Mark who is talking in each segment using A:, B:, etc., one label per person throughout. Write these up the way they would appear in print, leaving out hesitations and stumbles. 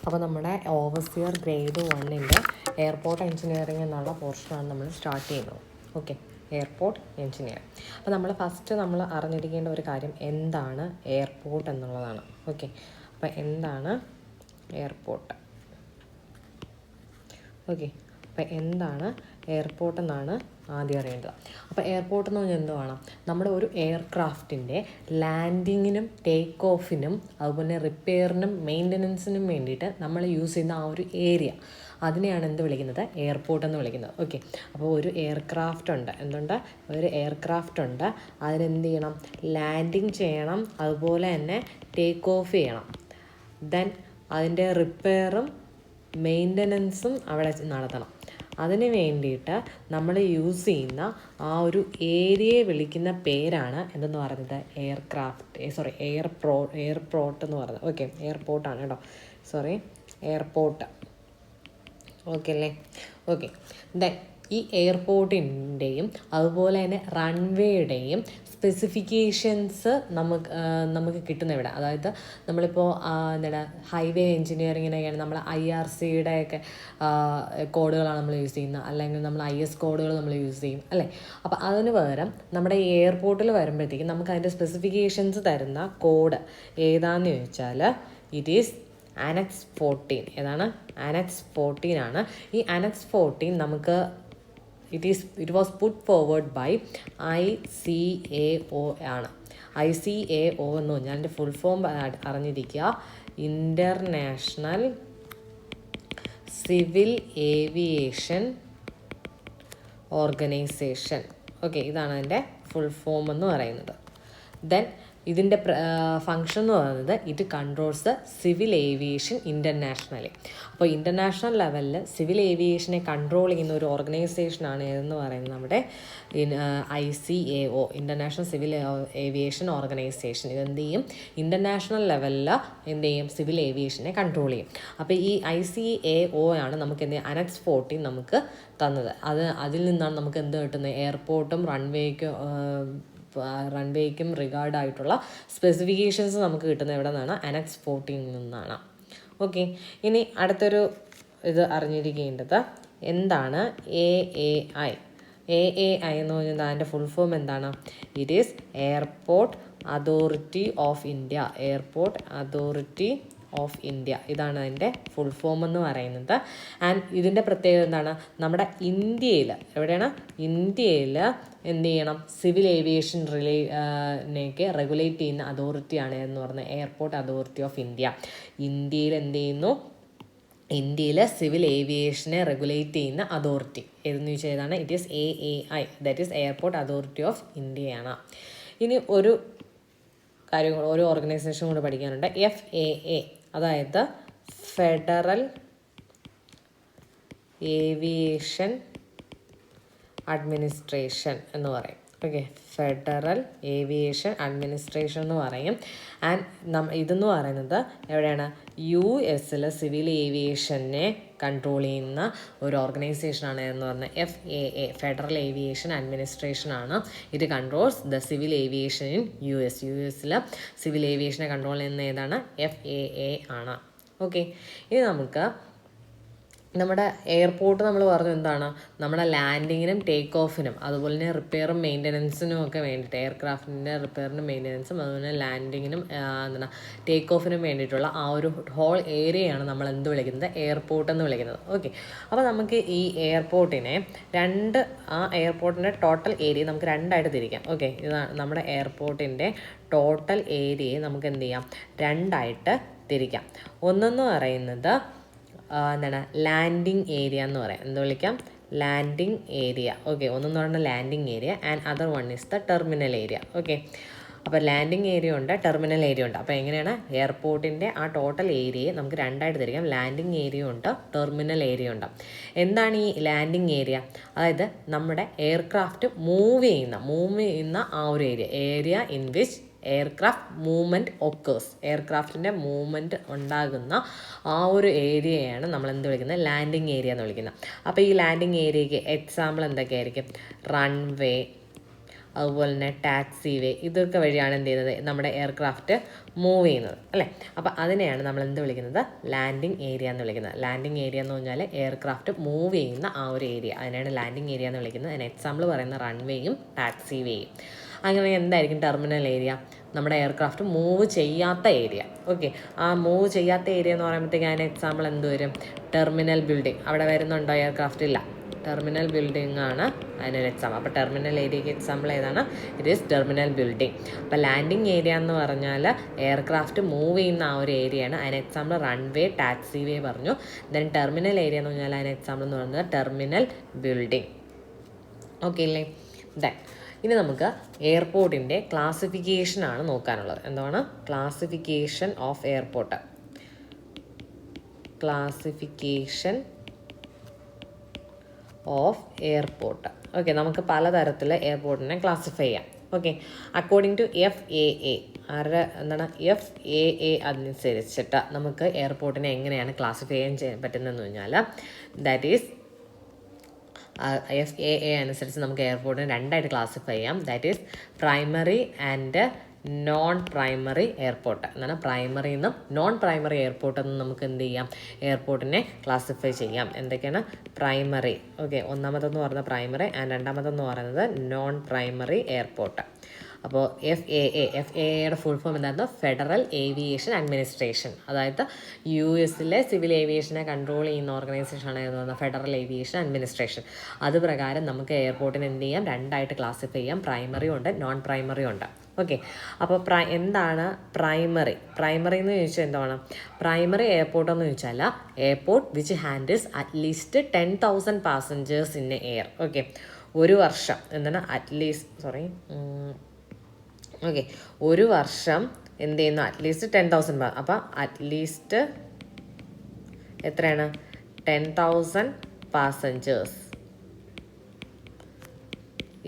A: അപ്പോൾ നമ്മുടെ overseer grade 1-ൻ്റെ airport engineering എന്നുള്ള പോർഷനാണ് നമ്മൾ സ്റ്റാർട്ട് ചെയ്യുന്നത്. Okay, airport engineer. അപ്പോൾ നമ്മൾ അറിഞ്ഞിരിക്കേണ്ട ഒരു കാര്യം എന്താണ് എയർപോർട്ട് എന്നുള്ളതാണ്. ഓക്കെ, അപ്പോൾ എന്താണ് എയർപോർട്ട്? ഓക്കെ, അപ്പോൾ എന്താണ് എയർപോർട്ട് എന്നാണ് ആദ്യം അറിയേണ്ടത്. അപ്പോൾ എയർപോർട്ട് എന്ന് പറഞ്ഞാൽ എന്തുവാണ്? നമ്മുടെ ഒരു എയർക്രാഫ്റ്റിൻ്റെ ലാൻഡിങ്ങിനും ടേക്ക് ഓഫിനും അതുപോലെ റിപ്പയറിനും മെയിൻ്റനൻസിനും വേണ്ടിയിട്ട് നമ്മൾ യൂസ് ചെയ്യുന്ന ആ ഒരു ഏരിയ, അതിനെയാണ് എന്ത് വിളിക്കുന്നത്? എയർപോർട്ട് എന്ന് വിളിക്കുന്നത്. ഓക്കെ, അപ്പോൾ ഒരു എയർക്രാഫ്റ്റ് ഉണ്ട്, ഒരു എയർക്രാഫ്റ്റ് ഉണ്ട്, അതിനെന്ത് ചെയ്യണം? ലാൻഡിങ് ചെയ്യണം, അതുപോലെ തന്നെ ടേക്ക് ഓഫ് ചെയ്യണം. ദെൻ അതിൻ്റെ റിപ്പയറും മെയിൻ്റനൻസും അവിടെ നടത്തണം. അതിന് വേണ്ടിയിട്ട് നമ്മൾ യൂസ് ചെയ്യുന്ന ആ ഒരു ഏരിയയെ വിളിക്കുന്ന പേരാണ് എന്തെന്ന് പറയുന്നത്? എയർപോർട്ട് എന്ന് പറയുന്നത്. ഓക്കെ, എയർപോർട്ടാണ് കേട്ടോ, എയർപോർട്ട്. ഓക്കെ അല്ലേ? ഓക്കെ, ദെൻ ഈ എയർപോർട്ടിൻ്റെയും അതുപോലെ തന്നെ റൺവേയുടെയും സ്പെസിഫിക്കേഷൻസ് നമുക്ക് കിട്ടുന്ന ഇവിടെ. അതായത് നമ്മളിപ്പോൾ ഹൈവേ എഞ്ചിനീയറിങ്ങിനൊക്കെയാണ് നമ്മൾ IRCയുടെ ഒക്കെ കോഡുകളാണ് നമ്മൾ യൂസ് ചെയ്യുന്നത്, അല്ലെങ്കിൽ നമ്മൾ IS കോഡുകൾ നമ്മൾ യൂസ് ചെയ്യും അല്ലേ? അപ്പോൾ അതിന് പകരം നമ്മുടെ എയർപോർട്ടിൽ വരുമ്പോഴത്തേക്കും നമുക്ക് അതിൻ്റെ സ്പെസിഫിക്കേഷൻസ് തരുന്ന കോഡ് ഏതാണെന്ന് ചോദിച്ചാൽ ഇറ്റ് ഈസ് ANNEX 14. ഏതാണ്? ANNEX 14 ആണ്. ഈ ANNEX 14 നമുക്ക് it was put forward by ICAO ആണ്. ICAO എന്ന് പറഞ്ഞാൽ അതിൻ്റെ ഫുൾ ഫോം അറിഞ്ഞിരിക്കുക, international civil aviation organisation. Okay, ഇതാണ് അതിൻ്റെ ഫുൾ ഫോം എന്ന് പറയുന്നത്. ദെൻ ഇതിൻ്റെ ഫങ്ഷൻ എന്ന് പറയുന്നത് it controls the civil aviation internationally. അപ്പോൾ ഇൻ്റർനാഷണൽ ലെവലിൽ സിവിൽ ഏവിയേഷനെ കൺട്രോൾ ചെയ്യുന്ന ഒരു ഓർഗനൈസേഷനാണ് ഏതെന്ന് പറയുന്നത് നമ്മുടെ ICAO, international civil aviation organisation. ഇതെന്ത് ചെയ്യും? ഇൻ്റർനാഷണൽ ലെവലിൽ എന്ത് ചെയ്യും? സിവിൽ ഏവിയേഷനെ കൺട്രോൾ ചെയ്യും. അപ്പോൾ ഈ ICAO ആണ് നമുക്ക് എന്ത് ചെയ്യും? ANNEX 14 നമുക്ക് തന്നത്. അതിൽ നിന്നാണ് നമുക്ക് എന്ത് കിട്ടുന്നത്? എയർപോർട്ടും റൺവേക്കും റിഗാർഡായിട്ടുള്ള സ്പെസിഫിക്കേഷൻസ് നമുക്ക് കിട്ടുന്നത് എവിടെ നിന്നാണ്? ANNEX 14 നിന്നാണ്. ഓക്കെ, ഇനി അടുത്തൊരു ഇത് അറിഞ്ഞിരിക്കേണ്ടത് എന്താണ് AAI. AAI എന്ന് പറഞ്ഞാൽ അതിൻ്റെ ഫുൾ ഫോം എന്താണ്? It is airport authority of India. Airport authority of India, ഇതാണ് അതിൻ്റെ ഫുൾ ഫോം എന്ന് പറയുന്നത്. ആൻഡ് ഇതിൻ്റെ പ്രത്യേകത എന്താണ്? നമ്മുടെ ഇന്ത്യയിൽ ഇന്ത്യയിൽ എന്ത് ചെയ്യണം? സിവിൽ ഏവിയേഷൻ റെഗുലേറ്റ് ചെയ്യുന്ന അതോറിറ്റിയാണ് എന്ന് പറഞ്ഞാൽ എയർപോർട്ട് അതോറിറ്റി ഓഫ് ഇന്ത്യ. ഇന്ത്യയിൽ എന്ത് ചെയ്യുന്നു? ഇന്ത്യയിൽ സിവിൽ ഏവിയേഷനെ റെഗുലേറ്റ് ചെയ്യുന്ന അതോറിറ്റി ഏതെന്ന് ചോദിച്ചാൽ ഏതാണ്? It is AAI, that is airport authority of ഇന്ത്യയാണ്. ഇനി ഒരു ഓർഗനൈസേഷൻ കൂടെ പഠിക്കാനുണ്ട്, FAA, അതായത് ഫെഡറൽ ഏവിയേഷൻ അഡ്മിനിസ്ട്രേഷൻ എന്ന് പറയും. ഓക്കെ, ഫെഡറൽ ഏവിയേഷൻ അഡ്മിനിസ്ട്രേഷൻ എന്ന് പറയും. ആൻഡ് ഇതെന്ന് പറയുന്നത് എവിടെയാണ്? US സിവിൽ ഏവിയേഷനെ കൺട്രോൾ ചെയ്യുന്ന ഒരു ഓർഗനൈസേഷനാണ് എന്ന് പറഞ്ഞാൽ FAA, ഫെഡറൽ ഏവിയേഷൻ അഡ്മിനിസ്ട്രേഷൻ ആണ്. ഇത് controls the civil aviation in US civil ഏവിയേഷനെ കൺട്രോൾ ചെയ്യുന്ന ഏതാണ്? FAA ആണ്. ഓക്കെ, ഇനി നമുക്ക് നമ്മുടെ എയർപോർട്ട് നമ്മൾ പറഞ്ഞു എന്താണ്? നമ്മുടെ ലാൻഡിങ്ങിനും ടേക്ക് ഓഫിനും അതുപോലെ തന്നെ റിപ്പയറും മെയിൻ്റനൻസിനും ഒക്കെ വേണ്ടിയിട്ട്, എയർക്രാഫ്റ്റിൻ്റെ റിപ്പയറിനും മെയിൻ്റനൻസും അതുപോലെ ലാൻഡിങ്ങിനും ടേക്ക് ഓഫിനും വേണ്ടിയിട്ടുള്ള ആ ഒരു ഹോൾ ഏരിയയാണ് നമ്മൾ എന്ത് വിളിക്കുന്നത്? എയർപോർട്ട് എന്ന് വിളിക്കുന്നത്. ഓക്കെ, അപ്പോൾ നമുക്ക് ഈ എയർപോർട്ടിനെ ആ എയർപോർട്ടിൻ്റെ ടോട്ടൽ ഏരിയ നമുക്ക് രണ്ടായിട്ട് തിരിക്കാം. ഓക്കെ, ഇതാണ് നമ്മുടെ എയർപോർട്ടിൻ്റെ ടോട്ടൽ ഏരിയയെ നമുക്ക് എന്ത് ചെയ്യാം? രണ്ടായിട്ട് തിരിക്കാം. ഒന്നെന്ന് പറയുന്നത് ലാൻഡിങ് ഏരിയ എന്ന് പറയാം. എന്ത് വിളിക്കാം? Landing area. ഓക്കെ, ഒന്നെന്ന് പറയുന്നത് landing area and other one is the terminal area. Okay, അപ്പോൾ ലാൻഡിങ് ഏരിയ ഉണ്ട്, ടെർമിനൽ ഏരിയ ഉണ്ട്. അപ്പോൾ എങ്ങനെയാണ്? എയർപോർട്ടിൻ്റെ ആ ടോട്ടൽ ഏരിയയെ നമുക്ക് രണ്ടായിട്ട് തിരിക്കാം. ലാൻഡിങ് ഏരിയ ഉണ്ട്, ടെർമിനൽ ഏരിയ ഉണ്ട്. എന്താണ് ഈ ലാൻഡിങ് ഏരിയ? അതായത് നമ്മുടെ എയർക്രാഫ്റ്റ് മൂവ് ചെയ്യുന്ന ആ ഒരു area in which aircraft movement occurs. എയർക്രാഫ്റ്റിൻ്റെ മൂവ്മെൻറ്റ് ഉണ്ടാകുന്ന ആ ഒരു ഏരിയയാണ് നമ്മൾ എന്ത് വിളിക്കുന്നത്? ലാൻഡിങ് ഏരിയ എന്ന് വിളിക്കുന്നത്. അപ്പോൾ ഈ ലാൻഡിങ് ഏരിയയ്ക്ക് എക്സാമ്പിൾ എന്തൊക്കെയായിരിക്കും? റൺവേ, അതുപോലെ തന്നെ ടാക്സി വേ, ഇതൊക്കെ വഴിയാണ് എന്ത് ചെയ്യുന്നത് നമ്മുടെ എയർക്രാഫ്റ്റ് മൂവ് ചെയ്യുന്നത് അല്ലേ. അപ്പോൾ അതിനെയാണ് നമ്മൾ എന്ത് വിളിക്കുന്നത്, ലാൻഡിങ് ഏരിയ എന്ന് വിളിക്കുന്നത്. ലാൻഡിങ് ഏരിയ എന്ന് പറഞ്ഞാൽ എയർക്രാഫ്റ്റ് മൂവ് ചെയ്യുന്ന ആ ഒരു ഏരിയ, അതിനാണ് ലാൻഡിങ് ഏരിയ എന്ന് വിളിക്കുന്നത്. അതിന് എക്സാമ്പിൾ പറയുന്ന റൺവേയും ടാക്സി വേയും. അങ്ങനെ എന്തായിരിക്കും ടെർമിനൽ ഏരിയ, നമ്മുടെ എയർക്രാഫ്റ്റ് മൂവ് ചെയ്യാത്ത ഏരിയ. ഓക്കെ, ആ മൂവ് ചെയ്യാത്ത ഏരിയ എന്ന് പറയുമ്പോഴത്തേക്ക് അതിന് എക്സാമ്പിൾ എന്ത് വരും, ടെർമിനൽ ബിൽഡിംഗ്. അവിടെ വരുന്നുണ്ടോ എയർക്രാഫ്റ്റ്? ഇല്ല, ടെർമിനൽ ബിൽഡിംഗ് ആണ് അതിനൊരു എക്സാമ്പിൾ. അപ്പോൾ ടെർമിനൽ ഏരിയയ്ക്ക് എക്സാമ്പിൾ ഏതാണ്, ഇറ്റ് ഈസ് ടെർമിനൽ ബിൽഡിംഗ്. അപ്പോൾ ലാൻഡിങ് ഏരിയ എന്ന് പറഞ്ഞാൽ എയർക്രാഫ്റ്റ് മൂവ് ചെയ്യുന്ന ആ ഒരു ഏരിയയാണ്. അതിന് എക്സാമ്പിൾ റൺവേ, ടാക്സി വേ പറഞ്ഞു. ദെൻ ടെർമിനൽ ഏരിയ എന്ന് പറഞ്ഞാൽ അതിന് എക്സാമ്പിൾ എന്ന് പറയുന്നത് ടെർമിനൽ ബിൽഡിംഗ്. ഓക്കെ അല്ലേ. ദെൻ ഇനി നമുക്ക് എയർപോർട്ടിൻ്റെ ക്ലാസിഫിക്കേഷനാണ് നോക്കാനുള്ളത്. എന്താണ് classification of airport? Classification of airport. Okay, നമുക്ക് പലതരത്തിൽ എയർപോർട്ടിനെ ക്ലാസിഫൈ ചെയ്യാം. ഓക്കെ, അക്കോർഡിംഗ് ടു FAA, ആരുടെ എന്താണ് FAA അനുസരിച്ചിട്ട് നമുക്ക് എയർപോർട്ടിനെ എങ്ങനെയാണ് ക്ലാസിഫൈ ചെയ്യാൻ പറ്റുന്നതെന്ന് പറഞ്ഞാൽ, ദാറ്റ് ഈസ് FAA അനുസരിച്ച് നമുക്ക് എയർപോർട്ടിനെ രണ്ടായിട്ട് ക്ലാസിഫൈ ചെയ്യാം. That is primary and non primary airport. എന്നാണ് പ്രൈമറി എന്നും നോൺ പ്രൈമറി എയർപോർട്ട് എന്നും നമുക്ക് എന്ത് ചെയ്യാം, എയർപോർട്ടിനെ ക്ലാസിഫൈ ചെയ്യാം. എന്തൊക്കെയാണ് പ്രൈമറി, ഓക്കെ, ഒന്നാമതെന്ന് പറയുന്നത് പ്രൈമറി ആൻഡ് രണ്ടാമതെന്ന് പറയുന്നത് നോൺ പ്രൈമറി എയർപോർട്ട്. അപ്പോൾ FAAയുടെ ഫുൾ ഫോം എന്തായിരുന്നു, ഫെഡറൽ ഏവിയേഷൻ അഡ്മിനിസ്ട്രേഷൻ. അതായത് US സിവിൽ ഏവിയേഷനെ കൺട്രോൾ ചെയ്യുന്ന ഓർഗനൈസേഷനാണ് എന്ന് പറയുന്നത് ഫെഡറൽ ഏവിയേഷൻ അഡ്മിനിസ്ട്രേഷൻ. അത് പ്രകാരം നമുക്ക് എയർപോർട്ടിനെ എന്ത് ചെയ്യാം, രണ്ടായിട്ട് ക്ലാസിഫൈ ചെയ്യാം. പ്രൈമറി ഉണ്ട്, നോൺ പ്രൈമറി ഉണ്ട്. ഓക്കെ, അപ്പോൾ എന്താണ് പ്രൈമറി? പ്രൈമറി എന്ന് ചോദിച്ചാൽ എന്താണ് പ്രൈമറി എയർപോർട്ട് എന്ന് ചോദിച്ചാൽ airport which handles at least 10,000 passengers in A air. Okay, ഒരു വർഷം എന്താണ് ഓക്കെ, ഒരു വർഷം എന്ത് ചെയ്യുന്നു, അറ്റ്ലീസ്റ്റ് 10,000. അപ്പോൾ അറ്റ്ലീസ്റ്റ് എത്രയാണ്, 10,000 പാസഞ്ചേഴ്സ്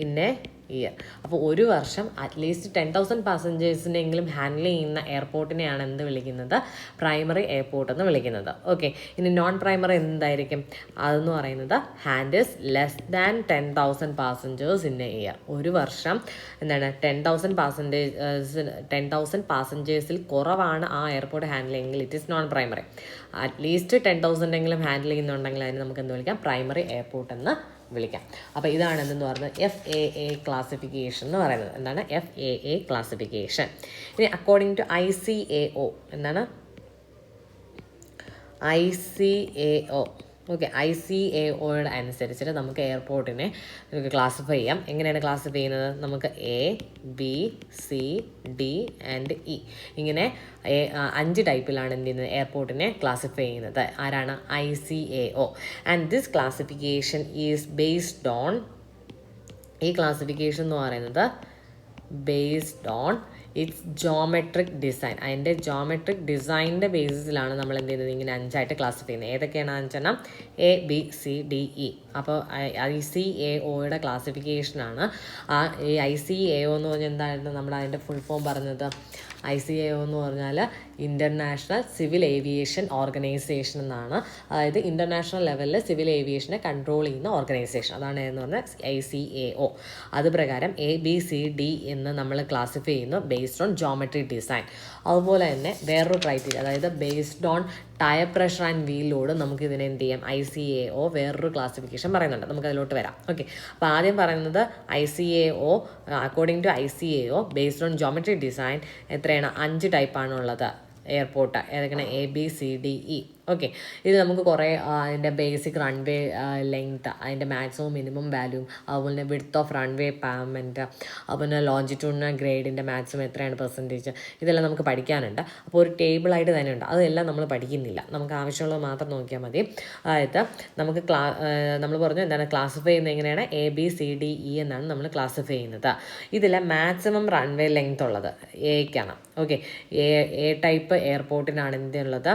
A: ഇൻ എ ഇയർ. അപ്പോൾ ഒരു വർഷം അറ്റ്ലീസ്റ്റ് 10,000 പാസഞ്ചേഴ്സിനെങ്കിലും ഹാൻഡിൽ ചെയ്യുന്ന എയർപോർട്ടിനെയാണ് എന്ത് വിളിക്കുന്നത്, പ്രൈമറി എയർപോർട്ട് എന്ന് വിളിക്കുന്നത്. ഓക്കെ, ഇനി നോൺ പ്രൈമറി എന്തായിരിക്കും, അതെന്ന് പറയുന്നത് handles less than 10,000 passengers in a year. ഒരു വർഷം എന്താണ് 10,000 പാസഞ്ചേഴ്സിൽ കുറവാണ് ആ എയർപോർട്ട് ഹാൻഡിൽ ചെയ്യുമെങ്കിൽ it is non primary. At least 10,000 എങ്കിലും ഹാൻഡിൽ ചെയ്യുന്നുണ്ടെങ്കിൽ അതിന് നമുക്ക് എന്ത് വിളിക്കാം, പ്രൈമറി എയർപോർട്ട് എന്ന് വിളിക്കാം. അപ്പോൾ ഇതാണ് എന്തെന്ന് പറയുന്നത് FAA ക്ലാസിഫിക്കേഷൻ എന്ന് പറയുന്നത്. എന്താണ് FAA ക്ലാസിഫിക്കേഷൻ? ഇനി അക്കോർഡിംഗ് ടു ICAO, എന്താണ് ICAO? ഓക്കെ, ICAOയുടെ അനുസരിച്ചിട്ട് നമുക്ക് എയർപോർട്ടിനെ നമുക്ക് ക്ലാസിഫൈ ചെയ്യാം. എങ്ങനെയാണ് ക്ലാസിഫൈ ചെയ്യുന്നത്, നമുക്ക് A, B, C, D and E ഇങ്ങനെ 5 ടൈപ്പിലാണ് എന്ത് ചെയ്യുന്നത്, എയർപോർട്ടിനെ ക്ലാസിഫൈ ചെയ്യുന്നത്. ആരാണ്, ICAO. And this classification is based on, ഈ ക്ലാസിഫിക്കേഷൻ എന്ന് പറയുന്നത് based on its geometric design. അതിൻ്റെ ജോമെട്രിക് ഡിസൈനിൻ്റെ ബേസിസിലാണ് നമ്മൾ എന്ത് ചെയ്യുന്നത്, ഇങ്ങനെ 5ആയിട്ട് ക്ലാസിഫൈ ചെയ്യുന്നത്. ഏതൊക്കെയാണ് 5 A, B, C, D, E. അപ്പോൾ ICAOയുടെ ക്ലാസിഫിക്കേഷനാണ്. ഈ ICAO എന്ന് പറഞ്ഞാൽ എന്തായിരുന്നു, നമ്മൾ അതിൻ്റെ ഫുൾ ഫോം പറഞ്ഞത്, ICAO എന്ന് പറഞ്ഞാൽ ഇൻ്റർനാഷണൽ സിവിൽ ഏവിയേഷൻ ഓർഗനൈസേഷൻ എന്നാണ്. അതായത് ഇൻ്റർനാഷണൽ ലെവലിൽ സിവിൽ ഏവിയേഷനെ കൺട്രോൾ ചെയ്യുന്ന ഓർഗനൈസേഷൻ, അതാണ് എന്ന് പറഞ്ഞാൽ ICAO. അത് പ്രകാരം A, B, C, D എന്ന് നമ്മൾ ക്ലാസിഫൈ ചെയ്യുന്നു ബേസ്ഡ് ഓൺ ജോമെട്രി ഡിസൈൻ. അതുപോലെ തന്നെ വേറൊരു ക്രൈറ്റീരിയ, അതായത് based on tyre pressure and wheel load, നമുക്ക് ഇതിനെ എന്ത് ചെയ്യാം, ICAO വേറൊരു ക്ലാസിഫിക്കേഷൻ പറയുന്നുണ്ട്. നമുക്ക് അതിലോട്ട് വരാം. ഓക്കെ, അപ്പോൾ ആദ്യം പറയുന്നത് ICAO, according to ICAO based on geometry design എത്രയാണ്, 5 ടൈപ്പാണുള്ളത് എയർപോർട്ട്. ഏതൊക്കെയാണ്, A, B, C, D, E. Okay, ഇത് നമുക്ക് കുറേ അതിൻ്റെ ബേസിക് റൺവേ ലെങ്ത്, അതിൻ്റെ മാക്സിമം മിനിമം വാല്യൂ, അതുപോലെ തന്നെ വിഡ്ത്ത് ഓഫ് റൺവേ പാവ്മെൻറ്റ്, അതുപോലെ ലോഞ്ചിറ്റ്യൂഡിനൽ ഗ്രേഡിൻ്റെ മാക്സിമം എത്രയാണ് പെർസെൻറ്റേജ്, ഇതെല്ലാം നമുക്ക് പഠിക്കാനുണ്ട്. അപ്പോൾ ഒരു ടേബിളായിട്ട് തന്നെ ഉണ്ട്, അതെല്ലാം നമ്മൾ പഠിക്കുന്നില്ല, നമുക്ക് ആവശ്യമുള്ളത് മാത്രം നോക്കിയാൽ മതി. അതായത് നമുക്ക് നമ്മൾ പറഞ്ഞു എന്താണ് ക്ലാസിഫൈ ചെയ്യുന്നത്, എങ്ങനെയാണ് A, B, C, D, E എന്നാണ് നമ്മൾ ക്ലാസിഫൈ ചെയ്യുന്നത്. ഇതിൽ മാക്സിമം റൺവേ ലെങ്ത് ഉള്ളത് Aക്കാണ്. ഓക്കെ, A ടൈപ്പ് എയർപോർട്ടിനാണ് എന്തുള്ളത്,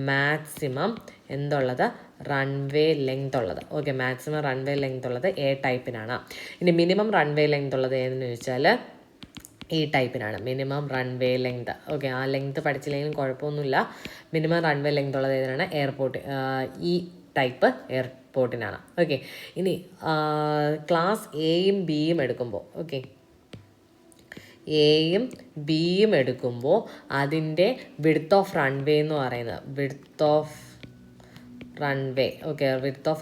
A: മാക്സിമം എന്തുള്ളത്, റൺവേ ലെങ്ത് ഉള്ളത്. ഓക്കെ, മാക്സിമം റൺവേ ലെങ്ത് ഉള്ളത് A ടൈപ്പിനാണ്. ഇനി മിനിമം റൺവേ ലെങ്ത് ഉള്ളത് ഏതെന്ന് ചോദിച്ചാൽ ഈ ടൈപ്പിനാണ്, മിനിമം റൺവേ ലെങ്ത്. ഓക്കെ, ആ ലെങ്ത് പഠിച്ചില്ലെങ്കിലും കുഴപ്പമൊന്നുമില്ല. മിനിമം റൺവേ ലെങ്ത് ഉള്ളത് ഏതാണ്, എയർപോർട്ട് ഈ ടൈപ്പ് എയർപോർട്ടിനാണ്. ഓക്കെ, ഇനി ക്ലാസ് Aയും Bയും എടുക്കുമ്പോൾ, ഓക്കെ, എയും ബിയും എടുക്കുമ്പോൾ അതിൻ്റെ വിഡ്ത്ത് ഓഫ് റൺവേ എന്ന് പറയുന്നത് വിഡ്ത്ത് ഓഫ്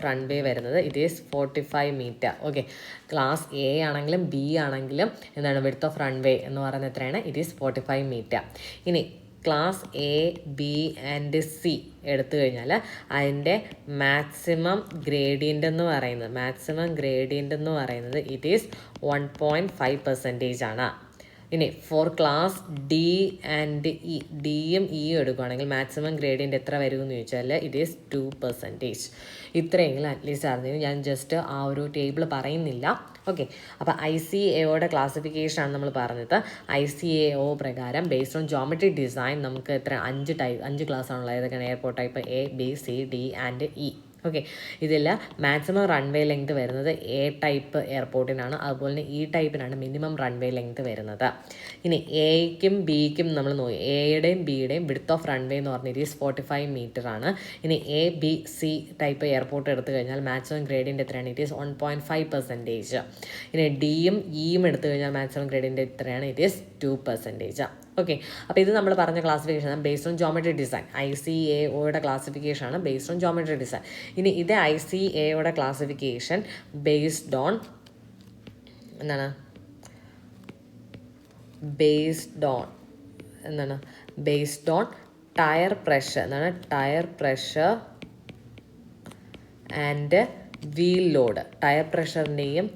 A: റൺവേ വരുന്നത് it is 45 metre. Okay, class A ആണെങ്കിലും ബി ആണെങ്കിലും എന്താണ് വിഡ്ത്ത് ഓഫ് റൺവേ എന്ന് പറയുന്നത് എത്രയാണ്? It is 45 metre. ഇനി class A B and C എടുത്തു കഴിഞ്ഞാൽ അതിൻ്റെ മാക്സിമം ഗ്രേഡിയൻ്റ് എന്ന് പറയുന്നത് ഇറ്റ് ഈസ് 1.5% ആണ്. ഇനി for class D and E, ഡിയും ഇയും എടുക്കുകയാണെങ്കിൽ മാക്സിമം ഗ്രേഡിയൻ്റ് എത്ര വരുമെന്ന് ചോദിച്ചാൽ ഇറ്റ് ഈസ് 2%. ഇത്രയെങ്കിലും അറ്റ്ലീസ്റ്റ് അറിഞ്ഞു. ഞാൻ ജസ്റ്റ് ആ ഒരു ടേബിൾ പറയുന്നില്ല. ഓക്കെ, അപ്പോൾ ICAOയുടെ ക്ലാസിഫിക്കേഷനാണ് നമ്മൾ പറഞ്ഞത്. ICAO പ്രകാരം ബേസ്ഡ് ഓൺ ജോമെട്രിക് ഡിസൈൻ നമുക്ക് എത്ര 5 ക്ലാസ് ആണുള്ളത്. ഏതൊക്കെയാണ്? Airport type A, B, C, D and E. Okay, ഇതിൽ മാക്സിമം റൺവേ ലെങ്ത് വരുന്നത് എ ടൈപ്പ് എയർപോർട്ടിനാണ്. അതുപോലെ തന്നെ ഈ ടൈപ്പിനാണ് മിനിമം റൺവേ ലെങ്ത് വരുന്നത്. ഇനി എയ്ക്കും ബിക്കും നമ്മൾ നോക്കി, എയുടെയും ബിയുടെയും വിഡ്ത്ത് ഓഫ് റൺവേ എന്ന് പറഞ്ഞാൽ 45 മീറ്റർ ആണ്. ഇനി A, B, C type airport എടുത്തു കഴിഞ്ഞാൽ മാക്സിമം ഗ്രേഡിയൻ്റ് എത്രയാണ്? It is 1.5%. ഇനി ഡിയും ഇയും എടുത്തു കഴിഞ്ഞാൽ മാക്സിമം ഗ്രേഡിയൻ്റ് എത്രയാണ്? It is 2%. ഓക്കെ, അപ്പോൾ ഇത് നമ്മൾ പറഞ്ഞ classification based on geometry design. ICAOയുടെ ക്ലാസിഫിക്കേഷനാണ് ബേസ്ഡ് ഓൺ ജോമെട്രി ഡിസൈൻ. ഇനി ഇത് ICAOയുടെ classification based on tyre pressure and wheel load. Tyre പ്രഷറിൻ്റെയും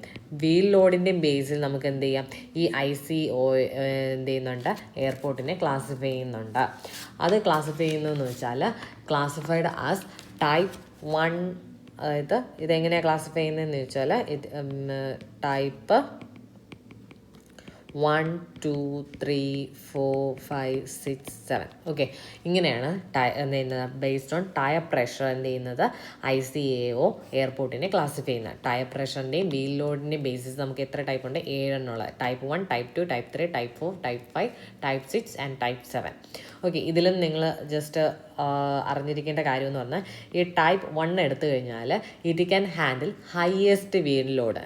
A: വീൽ ലോഡിൻ്റെയും ബേസിൽ നമുക്ക് എന്ത് ചെയ്യാം? ഈ ICAO എന്ത് ചെയ്യുന്നുണ്ട്? എയർപോർട്ടിനെ ക്ലാസിഫൈ ചെയ്യുന്നുണ്ട്. അത് ക്ലാസിഫൈ ചെയ്യുന്നതെന്ന് വെച്ചാൽ ക്ലാസിഫൈഡ് ആസ് ടൈപ്പ് 1. അതായത് ഇതെങ്ങനെയാണ് ക്ലാസിഫൈ ചെയ്യുന്നതെന്ന് ചോദിച്ചാൽ ടൈപ്പ് 1, 2, 3, 4, 5, 6, 7. ഓക്കെ, ഇങ്ങനെയാണ് എന്ത് ചെയ്യുന്നത്? ബേസ്ഡ് ഓൺ ടയർ പ്രഷർ എന്ത് ചെയ്യുന്നത്? ICAO എയർപോർട്ടിനെ ക്ലാസിഫൈ ചെയ്യുന്നത്. ടയർ പ്രഷറിൻ്റെയും വീൽ ലോഡിൻ്റെയും ബേസിസ് നമുക്ക് എത്ര ടൈപ്പ് ഉണ്ട്? 7 type 1, type 2, type 3, type 4, type 5, type 6 and type 7. Okay, ഇതിലും നിങ്ങൾ ജസ്റ്റ് അറിഞ്ഞിരിക്കേണ്ട കാര്യം എന്ന് പറഞ്ഞാൽ ഈ ടൈപ്പ് 1 എടുത്തു കഴിഞ്ഞാൽ it can handle highest wheel load.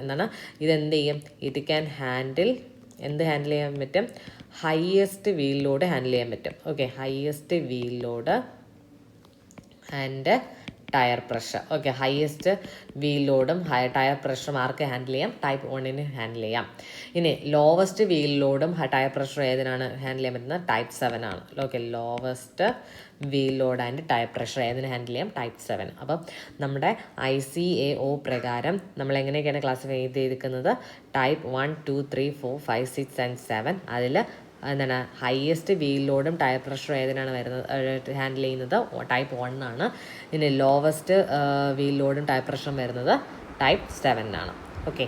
A: ഇതെന്ത് ചെയ്യും? ഇറ്റ് ക്യാൻ ഹാൻഡിൽ ചെയ്യാൻ പറ്റും? ഹയസ്റ്റ് വീൽ ലോഡ് ഹാൻഡിൽ ചെയ്യാൻ പറ്റും. Okay, highest wheel load and tyre pressure. Okay, highest wheel ലോഡും ടയർ പ്രഷറും ആർക്ക് ഹാൻഡിൽ ചെയ്യാം? ടൈപ്പ് 1 ഹാൻഡിൽ ചെയ്യാം. ഇനി ലോവസ്റ്റ് വീൽ ലോഡും ടയർ പ്രഷറും ഏതിനാണ് ഹാൻഡിൽ ചെയ്യാൻ പറ്റുന്നത്? ടൈപ്പ് 7 ആണ്. Okay, lowest wheel load and tyre pressure ഏതിന് ഹാൻഡിൽ ചെയ്യാം? ടൈപ്പ് 7. അപ്പം നമ്മുടെ ICAO പ്രകാരം നമ്മൾ എങ്ങനെയൊക്കെയാണ് ക്ലാസിഫൈ ചെയ്തിരിക്കുന്നത്? Type 1, 2, 3, 4, 5, 6 and 7. അതിൽ ഹയസ്റ്റ് വീൽ ലോഡും ടയർ പ്രഷറും ഏതിനാണ് വരുന്നത്? ഹാൻഡിൽ ചെയ്യുന്നത് ടൈപ്പ് 1 ആണ്. ഇനി ലോവസ്റ്റ് വീൽ ലോഡും ടയർ പ്രഷറും വരുന്നത് ടൈപ്പ് 7 ആണ്. ഓക്കെ.